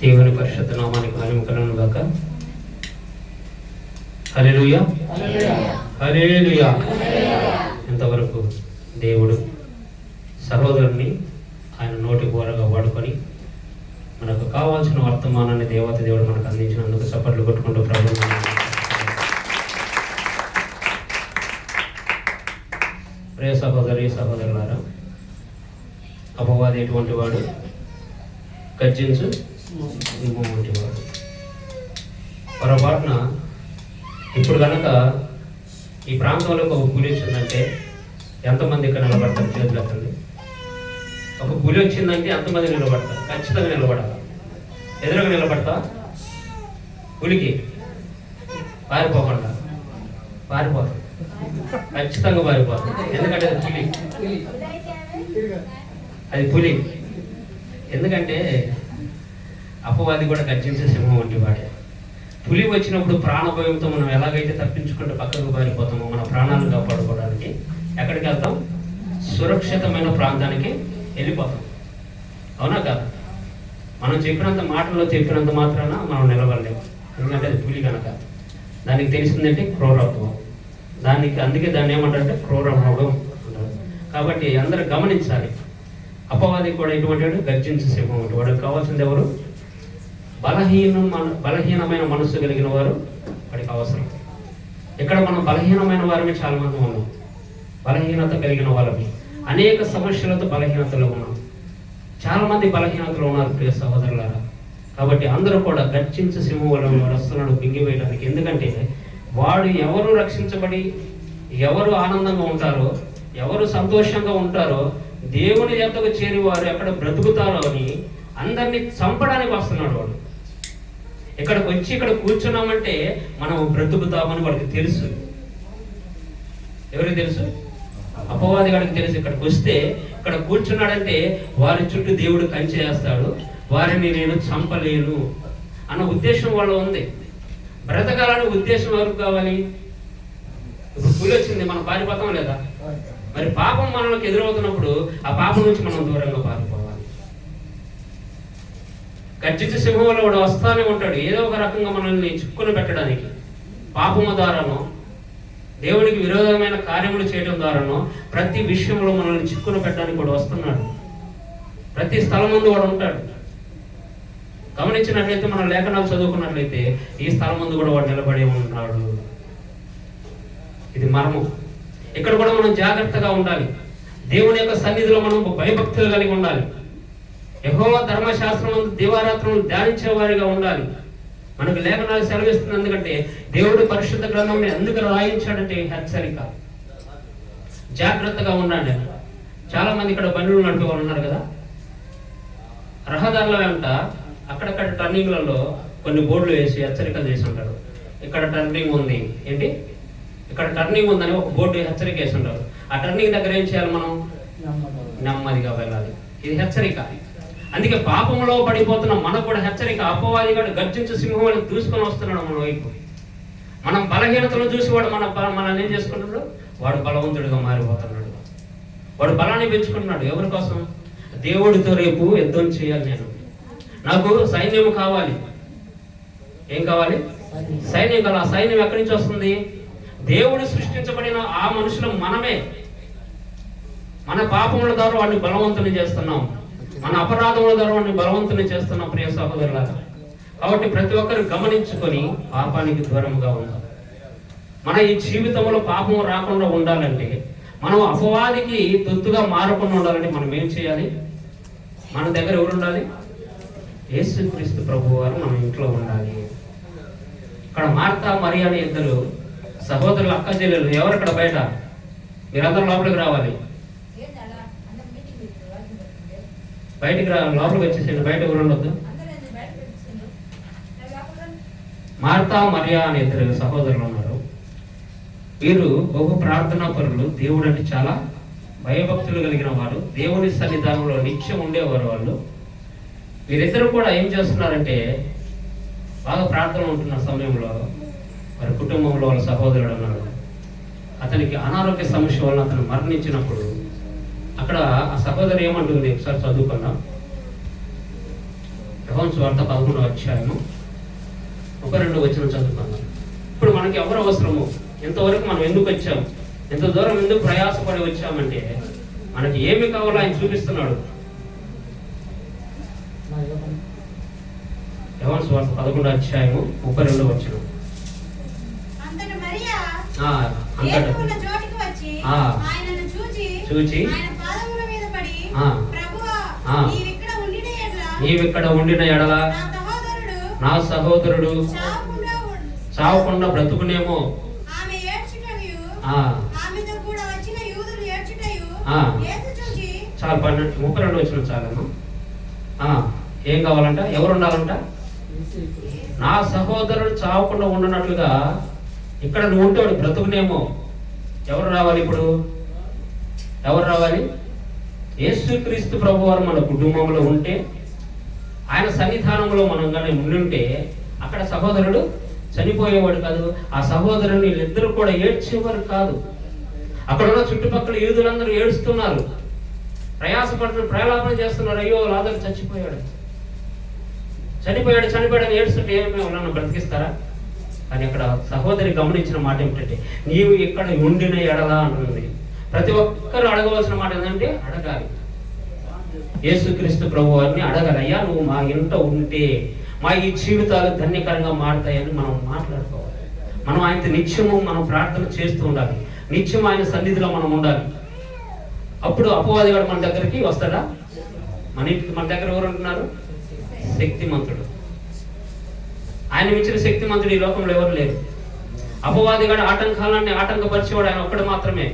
దేవుని పరిశుద్ధ నామానికి మహిమ కలుగును గాక. హల్లెలూయా, హల్లెలూయా. ఇంతవరకు దేవుడు సహోదరుని ఆయన నోటి బోరగా వాడుకొని మనకు కావాల్సిన వర్తమానాన్ని దేవత దేవుడు మనకు అందించినందుకు చప్పట్లు కొట్టుకుంటూ ప్రభుత్వం. ప్రియ సహోదరి సహోదరులారా, అపవాది ఎటువంటి వాడు? గర్జించు సింహం వంటి వాడు. పొరపాటున ఇప్పుడు కనుక ఈ ప్రాంతంలో ఒక పులి వచ్చిందంటే ఎంతమంది ఇక్కడ నిలబడతారు? చేతులు ఎత్తండి. ఒక పులి వచ్చిందంటే ఎంతమంది నిలబడతారు? ఖచ్చితంగా నిలబడాలి. ఎదురుగా నిలబడతా? పులికి పారిపోకుండా పారిపోతాం, ఖచ్చితంగా పారిపోతాం. ఎందుకంటే అది పులి, అది పులి. ఎందుకంటే అపవాది కూడా గర్జించే సింహం వంటి వాడే. పులి వచ్చినప్పుడు ప్రాణభయంతో మనం ఎలాగైతే తప్పించుకుంటూ పక్కకు పారిపోతామో మన ప్రాణాలను కాపాడుకోవడానికి ఎక్కడికి వెళ్తాం? సురక్షితమైన ప్రాంతానికి వెళ్ళిపోతాం. అవునా కాదు? మనం చెప్పినంత మాటల్లో చెప్పినంత మాత్రాన మనం నిలబడలేము. ఎందుకంటే అది పులి కనుక. దానికి తెలిసిందంటే క్రూరత్వం. అందుకే దాన్ని ఏమంటారంటే క్రూరమృగం అంటారు. కాబట్టి అందరూ గమనించాలి. అపవాది కూడా ఎటువంటి గర్జించే సింహం ఉంటుంది. వాడికి కావాల్సింది ఎవరు? బలహీనమైన మనస్సు కలిగిన వారు వాడికి అవసరం. ఇక్కడ మనం బలహీనమైన వారిని చాలా మంది ఉన్నాం. బలహీనత కలిగిన వాళ్ళని, అనేక సమస్యలతో బలహీనతలో ఉన్నాం. చాలా మంది బలహీనతలు ఉన్నారు ప్రియ సహోదరులారా. కాబట్టి అందరూ కూడా గర్జించే సింహం వస్తున్నాడు పింగివేయడానికి. ఎందుకంటే వాడు ఎవరు రక్షించబడి ఎవరు ఆనందంగా ఉంటారో, ఎవరు సంతోషంగా ఉంటారో, దేవుని యొద్దకు చేరి వారు ఎక్కడ బ్రతుకుతారో అని అందరినీ చంపడానికి వస్తున్నాడు వాడు. ఇక్కడికి వచ్చి ఇక్కడ కూర్చున్నామంటే మనం బ్రతుకుతామని వాడికి తెలుసు. ఎవరికి తెలుసు? అపవాది వాడికి తెలుసు. ఇక్కడికి వస్తే ఇక్కడ కూర్చున్నాడంటే వారి చుట్టూ దేవుడు కంచె వేస్తాడు, వారిని నేను చంపలేను అన్న ఉద్దేశం వాళ్ళు ఉంది. బ్రతకాలని ఉద్దేశం ఎవరికి కావాలి? ఇప్పుడు పులి వచ్చింది, మనం పారిపోతాం లేదా? మరి పాపం మనకు ఎదురవుతున్నప్పుడు ఆ పాపం నుంచి మనం దూరంగా పారిపోవాలి. గర్జించే సింహం వల్ల వాడు వస్తానే ఉంటాడు, ఏదో ఒక రకంగా మనల్ని చిక్కుని పెట్టడానికి. పాపము ద్వారానో, దేవునికి విరోధమైన కార్యములు చేయడం ద్వారానో, ప్రతి విషయంలో మనల్ని చిక్కుని పెట్టడానికి వాడు వస్తున్నాడు. ప్రతి స్థలం ముందు వాడు ఉంటాడు. గమనించినట్లయితే మనం లేఖనాలు చదువుకున్నట్లయితే ఈ స్థలం ముందు కూడా వాడు నిలబడి ఉన్నాడు. ఇది మర్మం. ఇక్కడ కూడా మనం జాగ్రత్తగా ఉండాలి. దేవుని యొక్క సన్నిధిలో మనం భయభక్తులు కలిగి ఉండాలి. యెహోవా ధర్మశాస్త్రం దివారాత్రులు ధ్యానించే వారిగా ఉండాలి. మనకు లేఖనాలు సెలవిస్తుంది. ఎందుకంటే దేవుడు పరిశుద్ధ గ్రంథంని ఎందుకు రాయించాడంటే హెచ్చరిక. జాగ్రత్తగా ఉండండి. చాలా మంది ఇక్కడ బండ్లు నడిపే వాళ్ళు ఉన్నారు కదా, రహదారుల వెంట అక్కడక్కడ టర్నింగ్లలో కొన్ని బోర్డులు వేసి హెచ్చరికలు చేసి ఉంటారు. ఇక్కడ టర్నింగ్ ఉంది, ఏంటి ఇక్కడ టర్నింగ్ ఉందని ఒక బోర్డు హెచ్చరిక వేసి ఉంటారు. ఆ టర్నింగ్ దగ్గర ఏం చేయాలి? మనం నెమ్మదిగా వెళ్ళాలి. ఇది హెచ్చరిక. అందుకే పాపంలో పడిపోతున్న మనకు కూడా హెచ్చరిక. అపవాది గాడు గర్జించే సింహం అని దూసుకొని వస్తున్నాడు మన వైపు. మనం బలహీనతలు చూసి వాడు మనల్ని ఏం చేసుకుంటున్నాడు? వాడు బలవంతుడిగా మారిపోతున్నాడు. వాడు బలాన్ని పెంచుకుంటున్నాడు. ఎవరి కోసం? దేవుడితో రేపు యుద్ధం చేయాలి. నాకు సైన్యం కావాలి. ఏం కావాలి? సైన్యం కావాలి. ఆ సైన్యం ఎక్కడి నుంచి వస్తుంది? దేవుడు సృష్టించబడిన ఆ మనుషులు మనమే. మన పాపముల ద్వారా వాడిని బలవంతుని చేస్తున్నాం, మన అపరాధముల ద్వారా వాడిని బలవంతుని చేస్తున్నాం ప్రియ సహోదరులారా. కాబట్టి ప్రతి ఒక్కరు గమనించుకొని పాపానికి దూరంగా ఉందాం. మన ఈ జీవితంలో పాపం రాకుండా ఉండాలంటే, మనం అపవాదికి తొత్తుగా మారకుండా ఉండాలంటే మనం ఏం చేయాలి? మన దగ్గర ఎవరు ఉండాలి? యేసుక్రీస్తు ప్రభువు వారు మన ఇంట్లో ఉండాలి. ఇక్కడ మార్తా మరియా అనే ఇద్దరు సహోదరులు, అక్క చెల్లెలు. ఎవరు ఇక్కడ బయట? మీరందరూ లోపలికి రావాలి. బయటికి లోపలికి వచ్చేసండి. బయట ఎవరు ఉండొద్దు. మార్తా మరియా అనే ఇద్దరు సహోదరులు ఉన్నారు. వీరు బహు ప్రార్థనా పరులు. దేవుడు అంటే చాలా భయభక్తులు కలిగిన వారు. దేవుని సన్నిధానంలో నిత్యం ఉండేవారు వాళ్ళు. వీరిద్దరూ కూడా ఏం చేస్తున్నారంటే, బాగా ప్రార్థన ఉంటున్న సమయంలో వారి కుటుంబంలో వాళ్ళ సహోదరుడు అన్నాడు. అతనికి అనారోగ్య సమస్య వల్ల అతను మరణించినప్పుడు అక్కడ ఆ సహోదరు ఏమంటుంది? ఒకసారి చదువుకున్నాం. యోహాను సువార్త 11వ అధ్యాయము 32 వచనం చదువుకుందాం. ఇప్పుడు మనకి ఎవరు అవసరము, ఇంతవరకు మనం ఎందుకు వచ్చాం, ఇంత దూరం ఎందుకు ప్రయాసపడి వచ్చామంటే మనకి ఏమి కావాలో ఆయన చూపిస్తున్నాడు. యోహాను సువార్త 11వ అధ్యాయము 32వ వచనం. చూచి నీవిక్కడ ఉండిన ఎడల నా సహోదరుడు చావకుండా బ్రతుకునేమో. చాలు 32 వచ్చిన చాలమ్మా. ఏం కావాలంట, ఎవరు ఉండాలంట? నా సహోదరుడు చావకుండా ఉండనట్లుగా ఇక్కడ నువ్వు ఉంటాడు బ్రతుకునేమో. ఎవరు రావాలి ఇప్పుడు? ఎవరు రావాలి? యేసుక్రీస్తు ప్రభువారు మన కుటుంబంలో ఉంటే, ఆయన సన్నిధానంలో మనం కానీ ఉండుంటే అక్కడ సహోదరుడు చనిపోయేవాడు కాదు. ఆ సహోదరుని వీళ్ళిద్దరూ కూడా ఏడ్చేవారు కాదు. అక్కడ ఉన్న చుట్టుపక్కల యూదులందరూ ఏడుస్తున్నారు, ప్రయాసపడుతున్నారు, ప్రలాపన చేస్తున్నారు. అయ్యో లాజరు చనిపోయాడు చనిపోయాడని ఏడుస్తుంటే ఏమేమి నన్ను బ్రతికిస్తారా? కానీ అక్కడ సహోదరి గమనించిన మాట ఏమిటంటే, నీవు ఇక్కడ ఉండిన ఎడలా అంటుంది. ప్రతి ఒక్కరు అడగవలసిన మాట ఏంటంటే, అడగాలి. యేసుక్రీస్తు ప్రభు వారిని అడగాలి. అయ్యా నువ్వు మా ఇంట ఉంటే మా ఈ జీవితాలు ధన్యకరంగా మారుతాయని మనం మాట్లాడుకోవాలి. మనం ఆయనతో నిత్యము మనం ప్రార్థన చేస్తూ ఉండాలి. నిత్యం ఆయన సన్నిధిలో మనం ఉండాలి. అప్పుడు అపవాదిగాడు మన దగ్గరికి వస్తాడా? మన దగ్గర ఎవరు ఉంటున్నారు? శక్తిమంతుడు. ఆయన మించిన శక్తిమంతుడు ఈ లోకంలో ఎవరు లేరు. అపవాదిగాడు ఆటంకాలన్నీ ఆటంకపరిచేవాడు ఆయన ఒక్కడు మాత్రమే.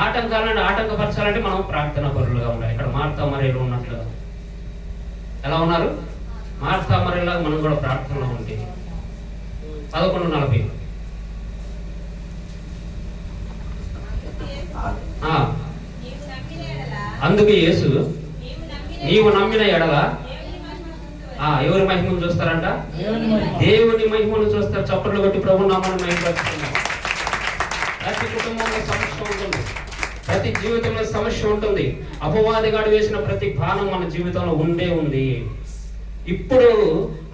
ఆటంకాలను ఆటంకపరచాలంటే మనం ప్రార్థనా పరులుగా ఉండాలి. ఇక్కడ మార్తా మరియలు ఉన్నట్లుగా ఎలా ఉన్నారు? మార్తా మరియలాగా మనం కూడా ప్రార్థనలో ఉంటే 11:40. అందుకు యేసు నీవు నమ్మిన ఎడల ఎవరి మహిమను చూస్తారంట? దేవుని మహిమను చూస్తారు. చప్పట్లు కొట్టి ప్రభు నామాన్ని మహిమపరుచుకున్నాం. ప్రతి కుటుంబంలో సమస్య ఉంటుంది, ప్రతి జీవితంలో సమస్య ఉంటుంది. అపవాదిగాడు వేసిన ప్రతి బాణం మన జీవితంలో ఉంది. ఇప్పుడు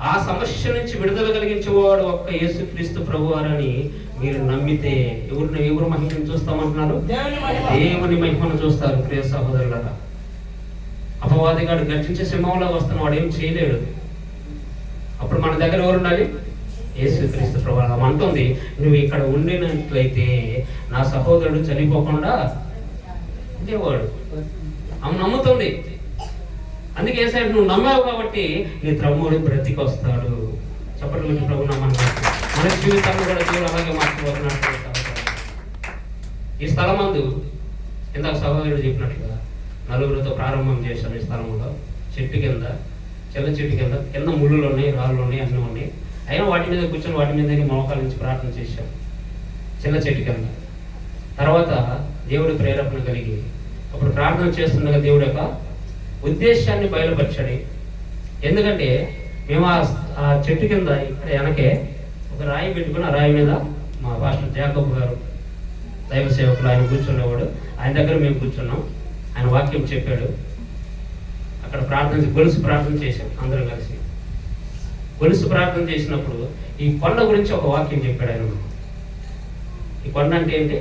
ఆ సమస్య నుంచి విడుదల కలిగించేవాడు ఒక్క యేసుక్రీస్తు ప్రభువారని మీరు నమ్మితే ఎవరు మహిమను చూస్తామంటున్నారు? దేవుని మహిమను చూస్తారు. ప్రియ సహోదరులారా, అపవాదిగాడు గర్జించే సింహంలో వస్తున్న వాడు ఏం చేయలేడు. అప్పుడు మన దగ్గర ఎవరు ఉండాలి? యేసుక్రీస్తు ప్రభువు అంటుంది, నువ్వు ఇక్కడ ఉండినట్లయితే నా సహోదరుడు చనిపోకుండా ఉండేవాడు. ఆమె నమ్ముతుంది. అందుకే ఏసయ్య నువ్వు నమ్మావు కాబట్టి నీ తమ్ముడు బ్రతికొస్తాడు. చెప్పండి గురించి ప్రభు నమ్మని మన జీవితాన్ని కూడా దేవుడు అలాగే మార్చిపోతున్నాడు. ఈ స్థలమందు ఇందాక సహోదరుడు చెప్పినట్లుగా 4గురితో ప్రారంభం చేశాను. ఈ స్థలంలో చెట్టు కింద, చెల్ల చెట్టు కింద ముళ్ళులు ఉన్నాయి, రాళ్ళు ఉన్నాయి, అన్నీ ఉన్నాయి. అయినా వాటి మీద కూర్చొని వాటి మీద మోకాల నుంచి ప్రార్థన చేశాం చిన్న చెట్టు కింద. తర్వాత దేవుడి ప్రేరేపణ కలిగి అప్పుడు ప్రార్థన చేస్తుండగా దేవుడు యొక్క ఉద్దేశాన్ని బయలుపరచాడు. ఎందుకంటే మేము ఆ చెట్టు కింద ఇక్కడ వెనకే ఒక రాయి పెట్టుకుని ఆ రాయి మీద మా పాస్టర్ జాకబ్ గారు దైవ సేవకులు ఆయన కూర్చునేవాడు. ఆయన దగ్గర మేము కూర్చున్నాం. ఆయన వాక్యం చెప్పాడు. అక్కడ గొలుసు ప్రార్థన చేశాం అందరం కలిసి. గొలుసు ప్రార్థన చేసినప్పుడు ఈ కొండ గురించి ఒక వాక్యం చెప్పాడు ఆయన. ఈ కొండ అంటే ఏంటి?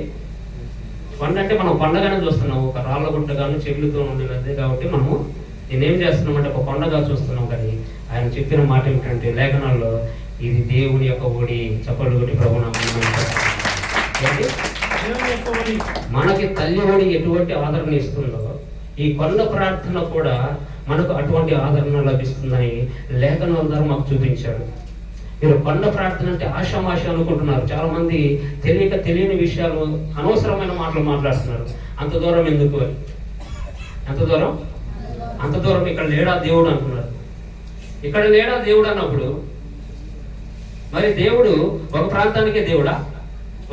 కొండ అంటే మనం కొండగానే చూస్తున్నాం, ఒక రాళ్ళ గుట్టగాను చెట్లతో ఉండినది కాబట్టి మనము నేనేం చేస్తున్నామంటే ఒక కొండగా చూస్తున్నాం. కానీ ఆయన చెప్పిన మాట ఏమిటంటే లేఖనాల్లో ఇది దేవుని యొక్క ఒడి. చప్పట్లు కొట్టి ప్రభు మనకి తల్లి ఒడి ఎటువంటి ఆదరణ ఇస్తుందో ఈ కొండ ప్రార్థన కూడా మనకు అటువంటి ఆదరణ లభిస్తుందని లేఖనాల ద్వారా మాకు చూపించాడు. మీరు కొండ ప్రార్థన అంటే ఆషామాష అనుకుంటున్నారు. చాలా మంది తెలియని విషయాలు, అనవసరమైన మాటలు మాట్లాడుతున్నారు. అంత దూరం ఎందుకు అని. అంత దూరం ఇక్కడ లేడా దేవుడు అంటున్నారు. ఇక్కడ లేడా దేవుడు అన్నప్పుడు మరి దేవుడు ఒక ప్రాంతానికే దేవుడా?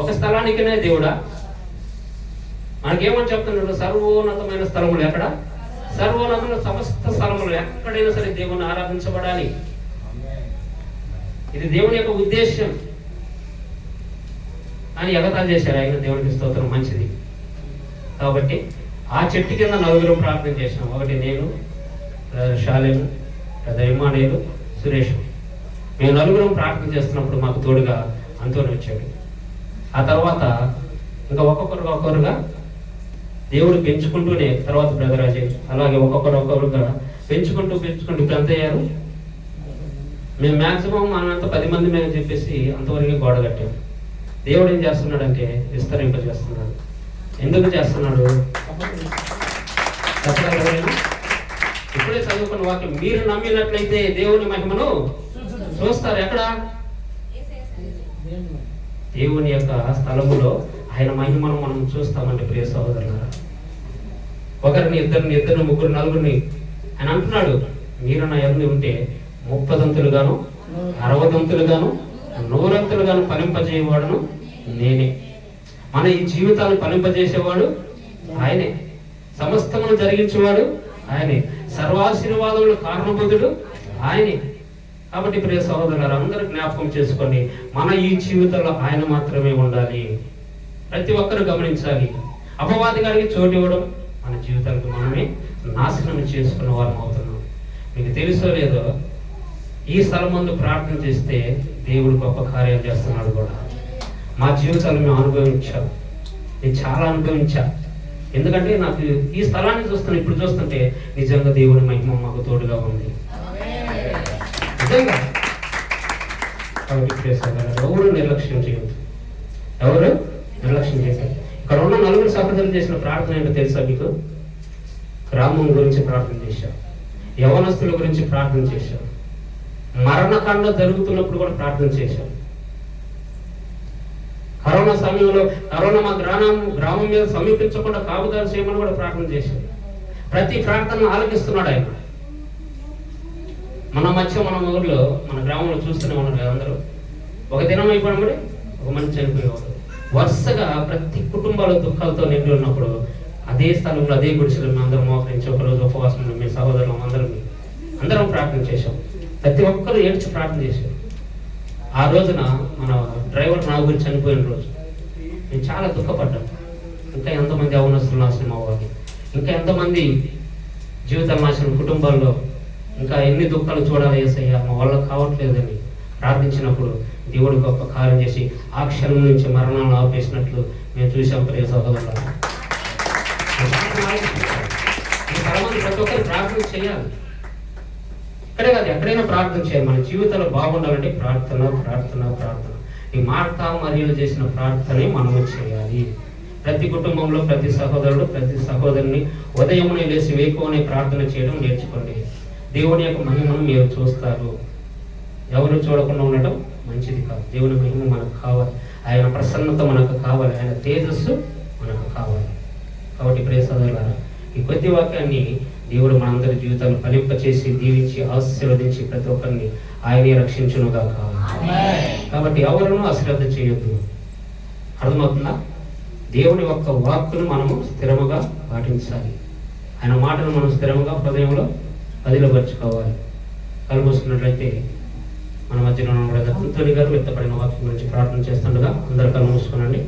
ఒక స్థలానికినే దేవుడా? మనకేమని చెప్తున్నాడు? సర్వోన్నతమైన స్థలములు ఎక్కడ? సర్వోన్నతమైన సమస్త స్థలములు ఎక్కడైనా సరే దేవుని ఆరాధించబడాలి. ఇది దేవుని యొక్క ఉద్దేశం అని ఎగతాలు చేశారు ఆయన. దేవునికి స్తోత్రం, మంచిది. కాబట్టి ఆ చెట్టు కింద 4 ప్రార్థన చేసినాం. ఒకటి నేను, షాలేము, పెద్ద ఇమ్మానుయేలు, సురేష్. మేము నలుగురం ప్రార్థన చేస్తున్నప్పుడు మాకు తోడుగా అంతోని వచ్చాడు. ఆ తర్వాత ఇంకా ఒక్కొక్కరుగా దేవుడు పెంచుకుంటూనే, తర్వాత బ్రదర్ అజయ్, అలాగే ఒక్కొక్కరుగా పెంచుకుంటూ ఇప్పుడు ఎంత అయ్యారు? మేము మ్యాక్సిమం మనంతా 10 మంది మేము చెప్పేసి అంతవరకు గోడ కట్టాము. దేవుడు ఏం చేస్తున్నాడంటే విస్తరింపజేస్తున్నాడు. ఎందుకు చేస్తున్నాడు? ఇప్పుడే చదువుకున్న వాక్యం, మీరు నమ్మినట్లయితే దేవుని మహిమను చూస్తారు. ఎక్కడ? దేవుని యొక్క స్థలములో ఆయన మహిమను మనం చూస్తామంటే ప్రియ సహోదరులారా, ఒకరిని, ఇద్దరిని, ముగ్గురు, నలుగురిని ఆయన అంటున్నాడు, మీరు నా ఎవరిని ఉంటే 30 దంతులుగాను 60 దంతులుగాను 100 దంతులుగాను ఫలింపజేయవాడును నేనే. మన ఈ జీవితాలు ఫలింపజేసేవాడు ఆయనే, సమస్తమును జరిగించేవాడు ఆయనే, సర్వాశీర్వాదములు కారణబోధుడు ఆయనే. కాబట్టి ప్రియ సహోదరులారా, అందరూ జ్ఞాపకం చేసుకోండి, మన ఈ జీవితంలో ఆయన మాత్రమే ఉండాలి. ప్రతి ఒక్కరు గమనించాలి. అపవాది గారికి చోటు ఇవ్వడం మన జీవితాలకు మనమే నాశనం చేసుకున్న వారం అవుతున్నాం. మీకు తెలుసో లేదో, ఈ స్థలం ముందు ప్రార్థన చేస్తే దేవుడు గొప్ప కార్యాలు చేస్తున్నాడు కూడా. మా జీవితాలు మేము అనుభవించాం, నేను చాలా అనుభవించా. ఎందుకంటే నాకు ఈ స్థలాన్ని ఇప్పుడు చూస్తుంటే నిజంగా దేవుని మహిమ మాకు తోడుగా ఉంది, నిజంగా. కాబట్టి ఎవరు నిర్లక్ష్యం చేయొద్దు, ఎవరు నిర్లక్ష్యం చేశారు. ఇక్కడ ఉన్న 4 సహోదరులు చేసిన ప్రార్థన ఏంటో తెలుసా మీకు? గ్రామం గురించి ప్రార్థన చేశాం, యవనస్తుల గురించి ప్రార్థన చేశాం, మరణకాండ జరుగుతున్నప్పుడు కూడా ప్రార్థన చేశాం. కరోనా సమయంలో మా గ్రామం మీద సమీపించకుండా కాపుదారు చేయమని కూడా ప్రార్థన చేశాం. ప్రతి ప్రార్థనను ఆలకిస్తున్నాడు ఆయన. మన ఊర్లో, మన గ్రామంలో చూస్తూనే ఉన్నారు కదా అందరూ. ఒక దినం అయిపోయినప్పుడు ఒక మనిషి చనిపోయేవాడు. వరుసగా ప్రతి కుటుంబాల దుఃఖాలతో నిండి ఉన్నప్పుడు అదే స్థలంలో, అదే గుడిసెలో మేము అందరం మోకరించి ఒకరోజు ఉపవాసం మీ సహోదరులు అందరం ప్రార్థన చేశాం. ప్రతి ఒక్కరు ఏడ్చి ప్రార్థన చేశారు. ఆ రోజున మన డ్రైవర్ నా గురించి చనిపోయిన రోజు నేను చాలా దుఃఖపడ్డాం. ఇంకా ఎంతమంది యవనస్తులు నాశనం అవ్వాలి, ఇంకా ఎంతమంది జీవితం నాశనం, కుటుంబాల్లో ఇంకా ఎన్ని దుఃఖాలు చూడాలి యేసయ్యా, మా వల్ల కావట్లేదని ప్రార్థించినప్పుడు దేవుడు గొప్ప కార్యం చేసి ఆ క్షణం నుంచి మరణాలను ఆపేసినట్లు మేము చూసాం. ప్రియ సహోదరులారా, ప్రతి ఒక్కరు ప్రార్థన చేయాలి. ఇక్కడే కాదు, ఎక్కడైనా ప్రార్థన చేయాలి. మన జీవితంలో బాగుండాలంటే ప్రార్థన. ఈ మార్తా మరియలు చేసిన ప్రార్థనే మనము చేయాలి. ప్రతి కుటుంబంలో ప్రతి సహోదరుడు, ప్రతి సహోదరుని ఉదయమునే లేచి వేకువనే ప్రార్థన చేయడం నేర్చుకోండి. దేవుని యొక్క మహిమను మీరు చూస్తారు. ఎవరు చూడకుండా ఉండటం మంచిది కాదు. దేవుని మహిమ మనకు కావాలి, ఆయన ప్రసన్నత మనకు కావాలి, ఆయన తేజస్సు మనకు కావాలి. కాబట్టి ప్రియ సోదరులారా, ఈ కొద్ది వాక్యాన్ని దేవుడు మనందరి జీవితాలు ఫలింపచేసి దీవించి ఆశీర్వదించి ప్రతి ఒక్కరిని ఆయనే రక్షించునుగా కావాలి. కాబట్టి ఎవరునూ అశ్రద్ధ చేయొద్దు. అర్థమవుతుందా? దేవుని యొక్క వాక్కును మనము స్థిరముగా పాటించాలి. ఆయన మాటను మనం స్థిరముగా హృదయంలో పదిలపరుచుకోవాలి. కలుపుకున్నట్లయితే మన మధ్యలో అంతోని గారు వ్యక్తపడిన వాక్యం గురించి ప్రార్థన చేస్తుండగా అందరూ కళ్ళు మూసుకోనండి.